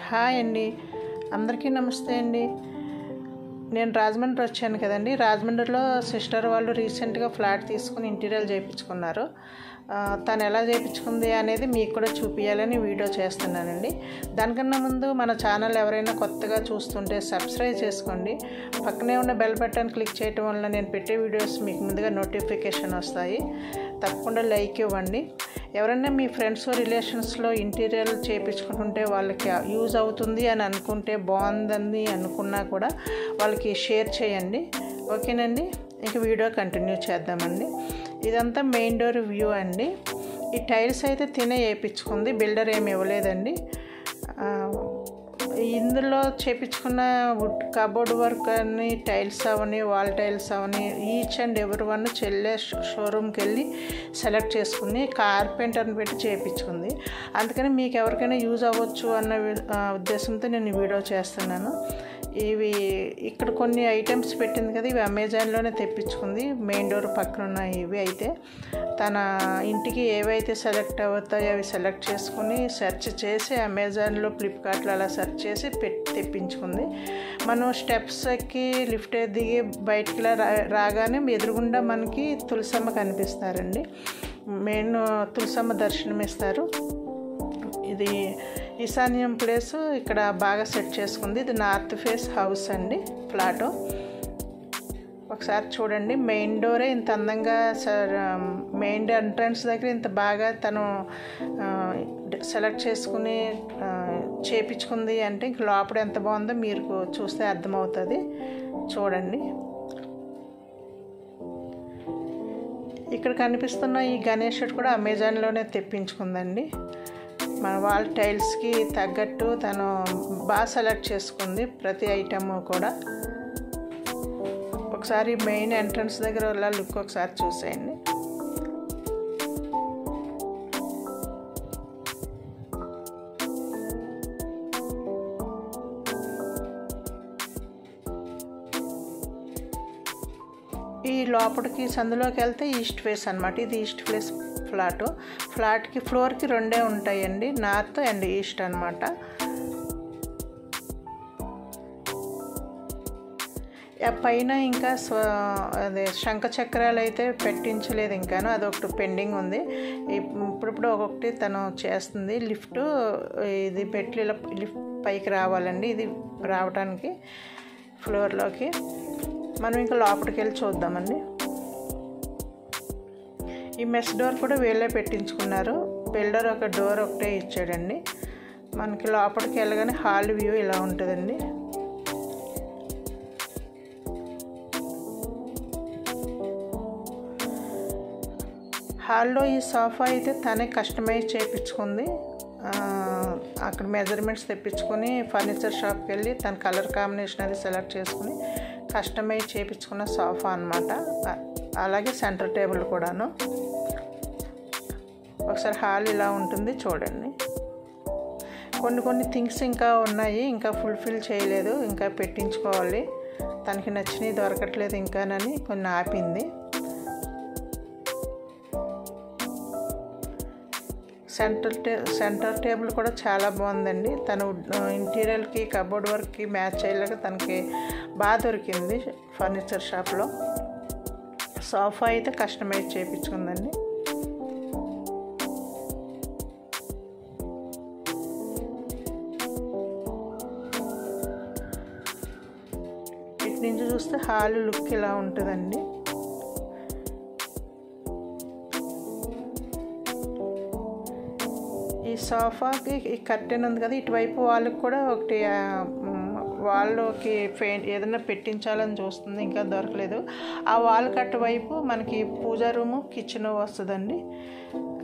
Hi అండి, అందరికీ నమస్తే అండి. నేను రాజమండ్రి వచ్చాను కదండి. రాజమండ్రిలో సిస్టర్ వాళ్ళు రీసెంట్గా ఫ్లాట్ తీసుకుని ఇంటీరియర్ చేయించుకున్నారు. తను ఎలా చేయించుకుంది అనేది మీకు కూడా చూపించాలని వీడియో చేస్తున్నానండి. దానికన్నా ముందు మన ఛానల్ ఎవరైనా కొత్తగా చూస్తుంటే సబ్స్క్రైబ్ చేసుకోండి. పక్కనే ఉన్న బెల్ బటన్ క్లిక్ చేయడం వల్ల నేను పెట్టే వీడియోస్ మీకు ముందుగా నోటిఫికేషన్ వస్తాయి. తప్పకుండా లైక్ ఇవ్వండి. ఎవరైనా మీ ఫ్రెండ్స్ రిలేషన్స్లో ఇంటీరియర్ చేయించుకుంటుంటే వాళ్ళకి యూజ్ అవుతుంది అని అనుకుంటే, బాగుందని అనుకున్నా కూడా వాళ్ళకి షేర్ చేయండి. ఓకేనండి, ఇంక వీడియో కంటిన్యూ చేద్దామండి. ఇదంతా మెయిన్ డోర్ వ్యూ అండి. ఈ టైల్స్ అయితే తినే వేయించుకుంది, బిల్డర్ ఏమి ఇవ్వలేదండి. ఇందులో చేయించుకున్న వుడ్ కబోర్డ్ వర్క్ అని, tiles Avani, wall tiles Avani each and ఎవరి వన్ చెల్లె షోరూమ్కి వెళ్ళి సెలెక్ట్ చేసుకుని కార్పెంటర్ని పెట్టి చేయించుకుంది. అందుకని మీకు ఎవరికైనా యూజ్ అవ్వచ్చు అన్న ఉద్దేశంతో నేను వీడియో చేస్తున్నాను. ఇవి ఇక్కడ కొన్ని ఐటమ్స్ పెట్టింది కదా, ఇవి అమెజాన్లోనే తెప్పించుకుంది. మెయిన్ డోర్ పక్కన ఉన్న ఇవి అయితే తన ఇంటికి ఏవైతే సెలెక్ట్ అవుతాయో అవి సెలెక్ట్ చేసుకుని సెర్చ్ చేసి అమెజాన్లో, ఫ్లిప్కార్ట్లో అలా సెర్చ్ చేసి తెప్పించుకుంది. మనం స్టెప్స్ ఎక్కి లిఫ్ట్ దిగి బయటికి రాగానే ఎదురుగుండా మనకి తులసమ్మ కనిపిస్తారండి. మెయిన్ తులసమ్మ దర్శనం ఇస్తారు. ఇది ఈశాన్యం ప్లేస్ ఇక్కడ బాగా సెట్ చేసుకుంది. ఇది నార్త్ ఫేస్ హౌస్ అండి, ఫ్లాటు. ఒకసారి చూడండి, మెయిన్ డోరే ఇంత అందంగా, మెయిన్ ఎంట్రన్స్ దగ్గర ఇంత బాగా తను సెలెక్ట్ చేసుకుని చేపించుకుంది అంటే ఇంక లోపల ఎంత బాగుందో మీరు చూస్తే అర్థమవుతుంది. చూడండి, ఇక్కడ కనిపిస్తున్న ఈ గణేశుడు కూడా అమెజాన్లోనే తెప్పించుకుందండి. మన వాల్ టైల్స్కి తగ్గట్టు తను బాగా సెలెక్ట్ చేసుకుంది ప్రతి ఐటమ్ కూడా. ఒకసారి మెయిన్ ఎంట్రన్స్ దగ్గర వాళ్ళ లుక్ ఒకసారి చూసేయండి. ఈ లోపలికి సందులోకి వెళ్తే ఈస్ట్ ఫేస్ అనమాట. ఇది ఈస్ట్ ఫేస్ ఫ్లాట్కి ఫ్లోర్కి రెండే ఉంటాయండి, నార్త్ అండ్ ఈస్ట్ అనమాట. పైన ఇంకా అదే శంఖ చక్రాలు అయితే పెట్టించలేదు ఇంకాను, అదొకటి పెండింగ్ ఉంది. ఇప్పుడిప్పుడు ఒక్కొక్కటి తను చేస్తుంది. లిఫ్ట్ ఇది పెట్టి లిఫ్ట్ పైకి రావాలండి. ఇది రావడానికి ఫ్లోర్లోకి మనం ఇంకా లోపలికి వెళ్ళి చూద్దామండి. ఈ మెస్ డోర్ కూడా వీళ్ళే పెట్టించుకున్నారు. బిల్డర్ ఒక డోర్ ఒకటే ఇచ్చాడండి. మనకి లోపలికి వెళ్ళగానే హాల్ వ్యూ ఇలా ఉంటుందండి. హాల్లో ఈ సోఫా అయితే తనే కస్టమైజ్ చేయించుకుంది. అక్కడ మెజర్మెంట్స్ తెప్పించుకొని ఫర్నిచర్ షాప్కి వెళ్ళి తన కలర్ కాంబినేషన్ అది సెలెక్ట్ చేసుకుని కస్టమైజ్ చేయించుకున్న సోఫా అన్నమాట. అలాగే సెంటర్ టేబుల్ కూడాను. ఒకసారి హాల్ ఇలా ఉంటుంది చూడండి. కొన్ని థింగ్స్ ఇంకా ఉన్నాయి, ఇంకా ఫుల్ఫిల్ చేయలేదు, ఇంకా పెట్టించుకోవాలి. తనకి నచ్చినవి దొరకట్లేదు ఇంకానని కొన్ని ఆపింది. సెంటర్ టేబుల్ కూడా చాలా బాగుందండి. తను ఇంటీరియర్కి కబోర్డ్ వర్క్కి మ్యాచ్ అయ్యేలాగా తనకి బాగా దొరికింది ఫర్నిచర్ షాప్లో. సోఫా అయితే కస్టమైజ్ చేయించుకుందండి. ఇటు నుంచి చూస్తే హాల్ లుక్ ఇలా ఉంటుందండి. ఈ సోఫాకి ఈ కర్టెన్ ఉంది కదా, ఇటువైపు వాళ్ళకి కూడా ఒకటి వాళ్ళకి ఏదైనా పెట్టించాలని చూస్తుంది, ఇంకా దొరకలేదు. ఆ వాల్ కట్ వైపు మనకి పూజా రూము, కిచెన్ వస్తుందండి.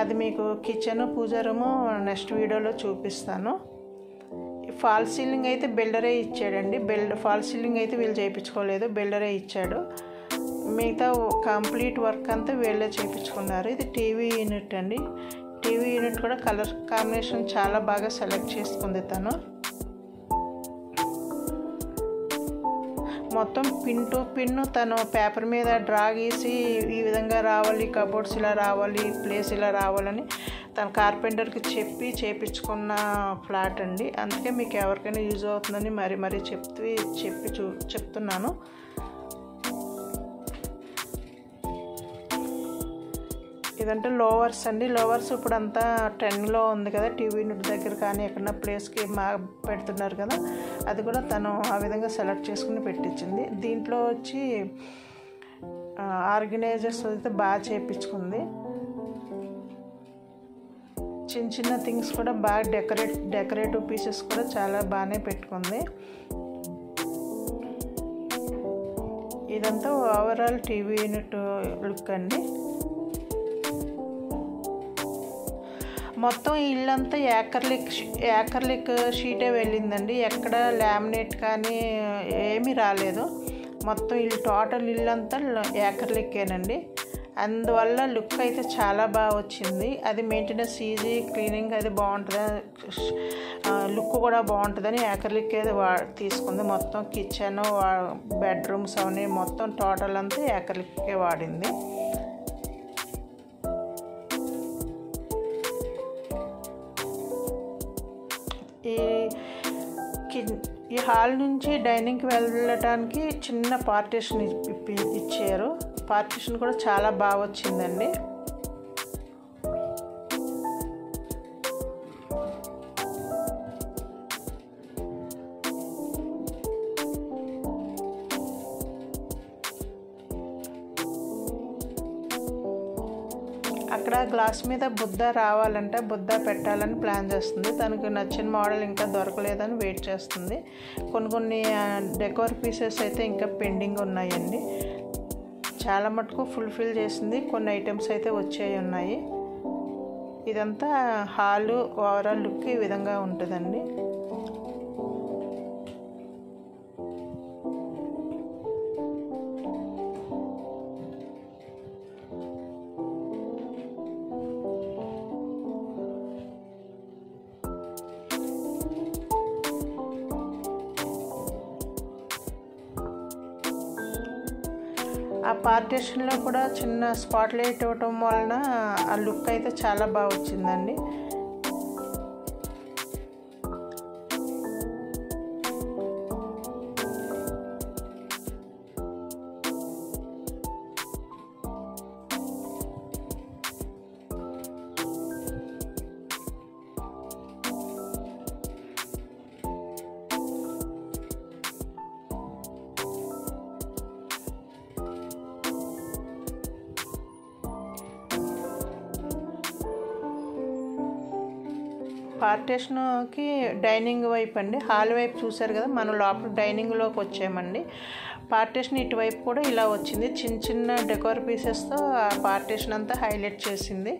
అది మీకు కిచెన్, పూజా రూము నెక్స్ట్ వీడియోలో చూపిస్తాను. ఫాల్ సీలింగ్ అయితే బిల్డరే ఇచ్చాడండి. ఫాల్ సీలింగ్ అయితే వీళ్ళు చేయించుకోలేదు, బిల్డరే ఇచ్చాడు. మిగతా కంప్లీట్ వర్క్ అంతా వీళ్ళే చేయించుకున్నారు. ఇది టీవీ యూనిట్ అండి. టీవీ యూనిట్ కూడా కలర్ కాంబినేషన్ చాలా బాగా సెలెక్ట్ చేసుకుంది తను. మొత్తం పిన్ టు పిన్ తను పేపర్ మీద డ్రా గీసి ఈ విధంగా రావాలి, కబోర్డ్స్ ఇలా రావాలి, ప్లేస్ ఇలా రావాలని తన కార్పెంటర్కి చెప్పి చేపించుకున్న ఫ్లాట్ అండి. అందుకే మీకు ఎవరికైనా యూజ్ అవుతుందని మరీ చెప్తున్నాను. ఇదంటే లోవర్స్ అండి. లోవర్స్ ఇప్పుడు అంతా ట్రెండ్లో ఉంది కదా, టీవీ యూనిట్ దగ్గర కానీ ఎక్కడన్నా ప్లేస్కి పెడుతున్నారు కదా, అది కూడా తను ఆ విధంగా సెలెక్ట్ చేసుకుని పెట్టించింది. దీంట్లో వచ్చి ఆర్గనైజర్స్ అయితే బాగా చేయించుకుంది. చిన్న థింగ్స్ కూడా బాగా డెకరేటివ్ పీసెస్ కూడా చాలా బాగానే పెట్టుకుంది. ఇదంతా ఓవరాల్ టీవీ యూనిట్ లుక్ అండి. మొత్తం ఇల్లంతా యాకర్లిక్ షీటే వెళ్ళిందండి. ఎక్కడ లామినేట్ కానీ ఏమీ రాలేదు. మొత్తం టోటల్ ఇల్లంతా యాకర్లిక్కేనండి. అందువల్ల లుక్ అయితే చాలా బాగా వచ్చింది. అది మెయింటెనెన్స్ ఈజీ, క్లీనింగ్ అది బాగుంటుంది, లుక్ కూడా బాగుంటుందని యాకర్లిక్ అయితే తీసుకుంది. మొత్తం కిచెన్, బెడ్రూమ్స్ అవన్నీ మొత్తం టోటల్ అంతా యాకర్లిక్కే వాడింది. ఈ హాల్ నుంచి డైనింగ్కి వెళ్ళటానికి చిన్న పార్టీషన్ ఇచ్చారు. పార్టీషన్ కూడా చాలా బాగా వచ్చిందండి. అక్కడ గ్లాస్ మీద బుద్ధ రావాలంటే బుద్ధ పెట్టాలని ప్లాన్ చేస్తుంది. తనకు నచ్చిన మోడల్ ఇంకా దొరకలేదని వెయిట్ చేస్తుంది. కొన్ని డెకోర్ పీసెస్ అయితే ఇంకా పెండింగ్ ఉన్నాయండి. చాలా మటుకు ఫుల్ఫిల్ చేసింది. కొన్ని ఐటమ్స్ అయితే వచ్చాయి ఉన్నాయి. ఇదంతా హాలు ఓవరాల్ లుక్ ఈ విధంగా ఉంటుందండి. ఆ పార్టీషన్లో కూడా చిన్న స్పాట్ లైట్ ఇవ్వటం వలన ఆ లుక్ అయితే చాలా బాగా వచ్చిందండి. పార్టీషన్కి డైనింగ్ వైపు అండి, హాల్ వైపు చూసారు కదా, మనం లోపల డైనింగ్లోకి వచ్చామండి. పార్టీషన్ ఇటువైపు కూడా ఇలా వచ్చింది. చిన్న డెకోర్ పీసెస్తో ఆ పార్టీషన్ అంతా హైలైట్ చేసింది.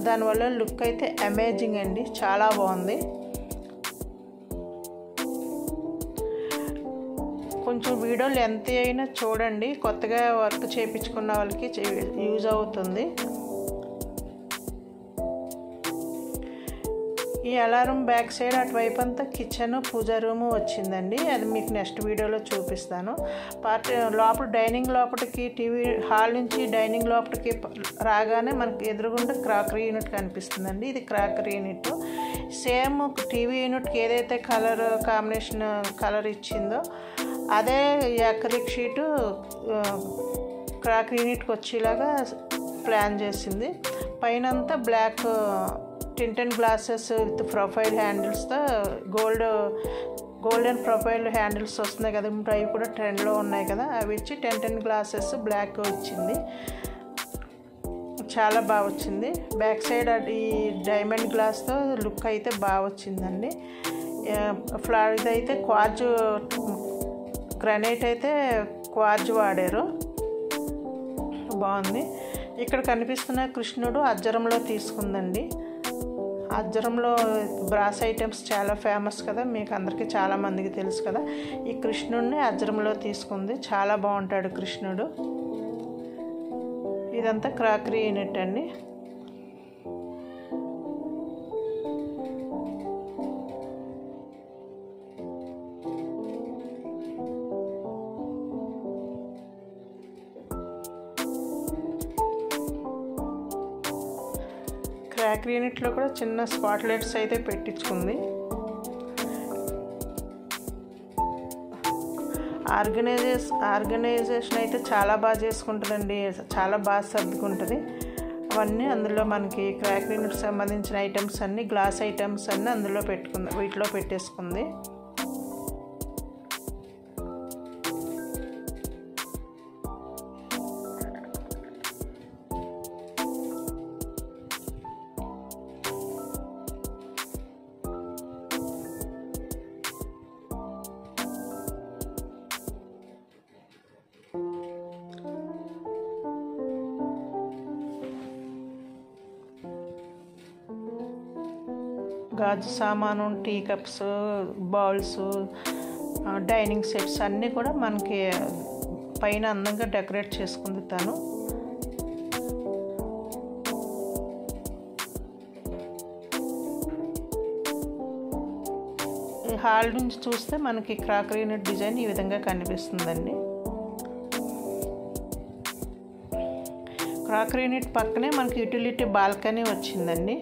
దానివల్ల లుక్ అయితే అమేజింగ్ అండి, చాలా బాగుంది. కొంచెం వీడియో లెంత్ అయినా చూడండి, కొత్తగా వర్క్ చేయించుకున్న వాళ్ళకి యూజ్ అవుతుంది. ఈ అలారం బ్యాక్ సైడ్ అటువైపు అంతా కిచెన్, పూజా రూము వచ్చిందండి. అది మీకు నెక్స్ట్ వీడియోలో చూపిస్తాను. లోపల డైనింగ్ లోపలికి టీవీ హాల్ నుంచి డైనింగ్ లోపలికి రాగానే మనకి ఎదురుగుండా క్రాకరీ యూనిట్ కనిపిస్తుందండి. ఇది క్రాకరీ యూనిట్. సేమ్ టీవీ యూనిట్కి ఏదైతే కాంబినేషన్ కలర్ ఇచ్చిందో అదే యాక్రిలిక్ షీటు క్రాకరీ యూనిట్కి వచ్చేలాగా ప్లాన్ చేసింది. పైనంతా black tinted glasses with profile హ్యాండిల్స్తో గోల్డెన్ ప్రొఫైల్ హ్యాండిల్స్ వస్తున్నాయి కదా, అవి కూడా ట్రెండ్లో ఉన్నాయి కదా, అవి ఇచ్చి టింటెడ్ గ్లాసెస్ బ్లాక్ ఇచ్చింది. చాలా బాగా వచ్చింది. బ్యాక్ సైడ్ ఈ డైమండ్ గ్లాస్తో లుక్ అయితే బాగా వచ్చిందండి. ఇదైతే క్వార్జ్ గ్రానైట్ అయితే క్వార్జ్ వాడారు, బాగుంది. ఇక్కడ కనిపిస్తున్న కృష్ణుడు అజ్జరంలో తీసుకుందండి. అజ్జరంలో బ్రాస్ ఐటమ్స్ చాలా ఫేమస్ కదా, మీకు అందరికీ చాలామందికి తెలుసు కదా. ఈ కృష్ణుడిని అజ్జరంలో తీసుకుంది, చాలా బాగుంటాడు కృష్ణుడు. ఇదంతా క్రాకరీ యూనిట్ అండి. క్రాకర్ యూనిట్లో కూడా చిన్న స్పాట్లైట్స్ అయితే పెట్టించుకుంది. ఆర్గనైజేషన్ అయితే చాలా బాగా చేసుకుంటుందండి, చాలా బాగా సర్దుకుంటుంది. అవన్నీ అందులో మనకి క్రాకర్ యూనిట్కి సంబంధించిన ఐటమ్స్ అన్నీ, గ్లాస్ ఐటమ్స్ అన్నీ అందులో వీటిలో పెట్టేసుకుంది. గాజు సామాను, tea cups, bowls, dining sets అన్నీ కూడా మనకి పైన అందంగా డెకరేట్ చేసుకుంది తను. ఈ హాల్ నుంచి చూస్తే మనకి క్రాకర్ యూనిట్ డిజైన్ ఈ విధంగా కనిపిస్తుందండి. క్రాకర్ యూనిట్ పక్కనే మనకి యూటిలిటీ బాల్కనీ వచ్చిందండి.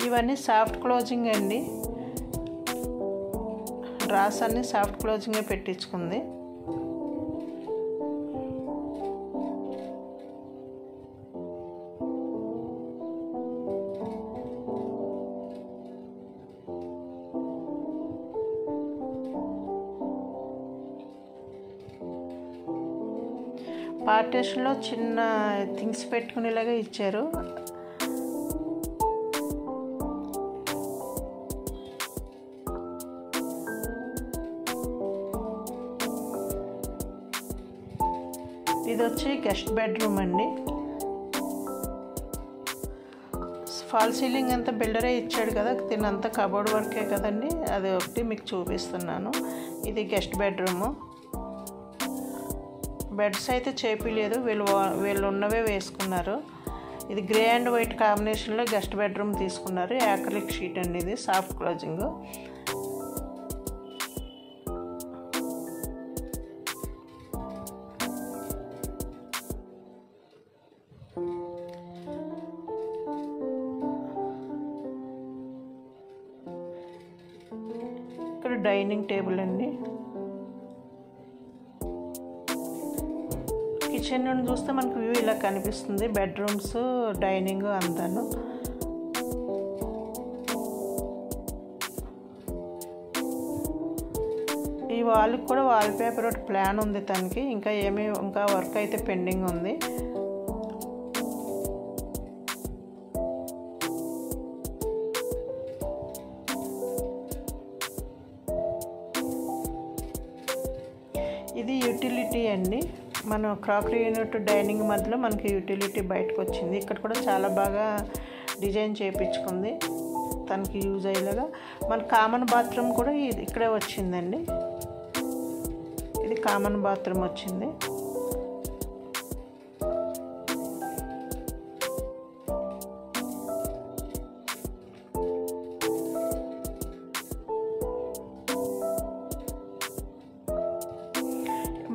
ఇవన్నీ సాఫ్ట్ క్లోజింగ్ అండి. డ్రాస్ అన్నీ సాఫ్ట్ క్లోజింగే పెట్టించుకుంది. పార్టీషన్లో చిన్న థింగ్స్ పెట్టుకునేలాగా ఇచ్చారు. ఇది వచ్చి గెస్ట్ బెడ్రూమ్ అండి. ఫాల్ సీలింగ్ అంతా బిల్డరే ఇచ్చాడు కదా, తినంతా కబోర్డ్ వర్కే కదండి, అది ఒకటి మీకు చూపిస్తున్నాను. ఇది గెస్ట్ బెడ్రూము. బెడ్స్ అయితే చేపిలేదు, వీళ్ళు ఉన్నవే వేసుకున్నారు. ఇది గ్రే అండ్ వైట్ కాంబినేషన్లో గెస్ట్ బెడ్రూమ్ తీసుకున్నారు. యాక్రిలిక్ షీట్ అండి, ఇది సాఫ్ట్ క్లోజింగ్. ఇక్కడ డైనింగ్ టేబుల్ అండి. కిచెన్ నుండి చూస్తే మనకు వ్యూ ఇలా కనిపిస్తుంది, బెడ్రూమ్స్, డైనింగ్ అంతాను. ఈ వాల్కి కూడా వాల్ పేపర్ ఒకటి ప్లాన్ ఉంది తనకి, ఇంకా వర్క్ అయితే పెండింగ్ ఉంది. ఇది యూటిలిటీ అండి. మన క్రాకరీ యూనిట్ డైనింగ్ మధ్యలో మనకి యూటిలిటీ బయటకు వచ్చింది. ఇక్కడ కూడా చాలా బాగా డిజైన్ చేయించుకుంది తనకి యూజ్ అయ్యేలాగా. మన కామన్ బాత్రూమ్ కూడా ఇక్కడే వచ్చిందండి. ఇది కామన్ బాత్రూమ్ వచ్చింది.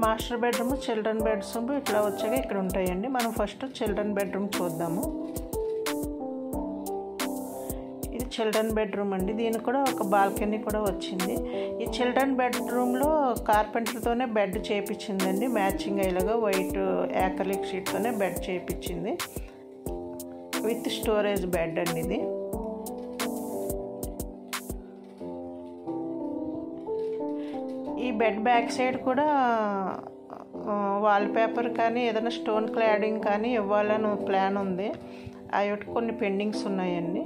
మాస్టర్ బెడ్రూమ్, చిల్డ్రన్ బెడ్రూమ్ ఇట్లా వచ్చాక ఇక్కడ ఉంటాయండి. మనం ఫస్ట్ చిల్డ్రన్ బెడ్రూమ్ చూద్దాము. ఇది చిల్డ్రన్ బెడ్రూమ్ అండి. దీనికి కూడా ఒక బాల్కనీ కూడా వచ్చింది. ఈ చిల్డ్రన్ బెడ్రూమ్లో కార్పెంటర్తోనే బెడ్ చేయించిందండి, మ్యాచింగ్ అయ్యేలాగా వైట్ యాక్రిలిక్ షీట్తోనే బెడ్ చేయించింది విత్ స్టోరేజ్ బెడ్ అండి. ఇది ఈ బెడ్ బ్యాక్ సైడ్ కూడా వాల్ పేపర్ కానీ ఏదైనా స్టోన్ క్లాడింగ్ కానీ ఇవ్వాలని ప్లాన్ ఉంది. అవి కొన్ని పెండింగ్స్ ఉన్నాయండి.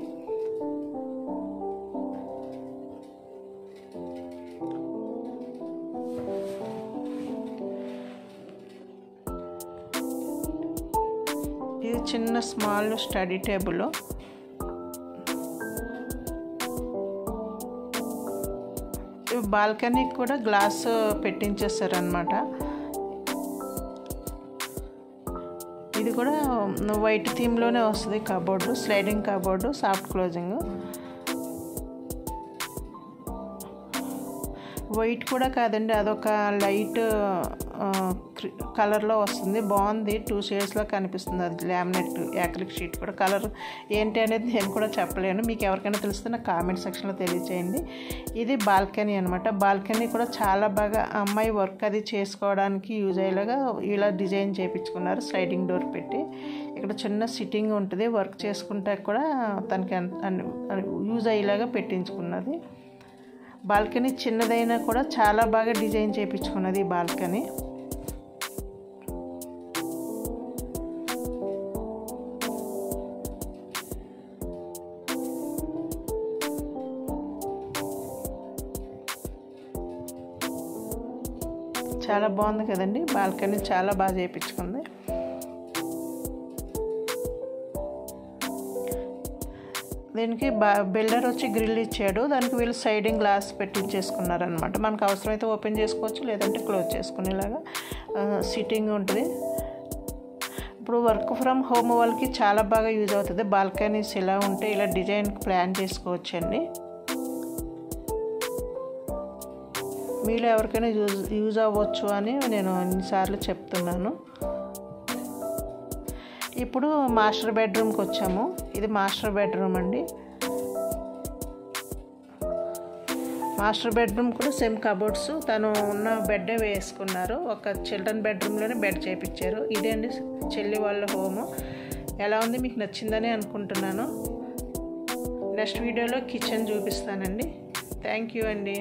ఇది చిన్న స్మాల్ స్టడీ టేబుల్. బాల్కనీకి కూడా గ్లాస్ పెట్టించేస్తారనమాట. ఇది కూడా వైట్ థీమ్లోనే వస్తుంది. Cupboard, sliding cupboard, soft closing. White కూడా కాదండి, అదొక లైట్ కలర్లో వస్తుంది. బాగుంది, 2 షేడ్స్లో కనిపిస్తుంది. అది లామినేట్ యాక్రిలిక్ షీట్ కూడా. కలర్ ఏంటి అనేది నేను కూడా చెప్పలేను. మీకు ఎవరికైనా తెలిస్తే నాకు కామెంట్ సెక్షన్లో తెలియచేయండి. ఇది బాల్కనీ అనమాట. బాల్కనీ కూడా చాలా బాగా అమ్మాయి వర్క్ అది చేసుకోవడానికి యూజ్ అయ్యేలాగా ఇలా డిజైన్ చేయించుకున్నారు. స్లైడింగ్ డోర్ పెట్టి ఇక్కడ చిన్న సిట్టింగ్ ఉంటుంది. వర్క్ చేసుకుంటే కూడా తనకి యూజ్ అయ్యేలాగా పెట్టించుకున్నది. బాల్కనీ చిన్నదైనా కూడా చాలా బాగా డిజైన్ చేయించుకున్నది ఈ బాల్కనీ. చాలా బాగుంది కదండి. బాల్కనీ చాలా బాగా చేయించుకుంది. దీనికి బిల్డర్ వచ్చి గ్రిల్ ఇచ్చాడు. దానికి వీళ్ళు సైడింగ్ గ్లాస్ పెట్టించేసుకున్నారనమాట. మనకు అవసరమైతే ఓపెన్ చేసుకోవచ్చు, లేదంటే క్లోజ్ చేసుకునేలాగా సిట్టింగ్ ఉంటుంది. ఇప్పుడు వర్క్ ఫ్రమ్ హోమ్ వాళ్ళకి చాలా బాగా యూజ్ అవుతుంది. బాల్కనీస్ ఇలా ఉంటే ఇలా డిజైన్ ప్లాన్ చేసుకోవచ్చండి. మీలో ఎవరికైనా యూజ్ అవ్వచ్చు అని నేను ఎన్నిసార్లు చెప్తున్నాను. ఇప్పుడు మాస్టర్ బెడ్రూమ్కి వచ్చాము. ఇది మాస్టర్ బెడ్రూమ్ అండి. మాస్టర్ బెడ్రూమ్ కూడా సేమ్ కబోర్డ్స్ తను ఉన్న బెడ్డే వేసుకున్నారు. ఒక చిల్డ్రన్ బెడ్రూమ్లోనే బెడ్ చేయించారు. ఇదే అండి చెల్లి వాళ్ళ హోము. ఎలా ఉంది, మీకు నచ్చిందని అనుకుంటున్నాను. నెక్స్ట్ వీడియోలో కిచెన్ చూపిస్తానండి. థ్యాంక్ యూ అండి.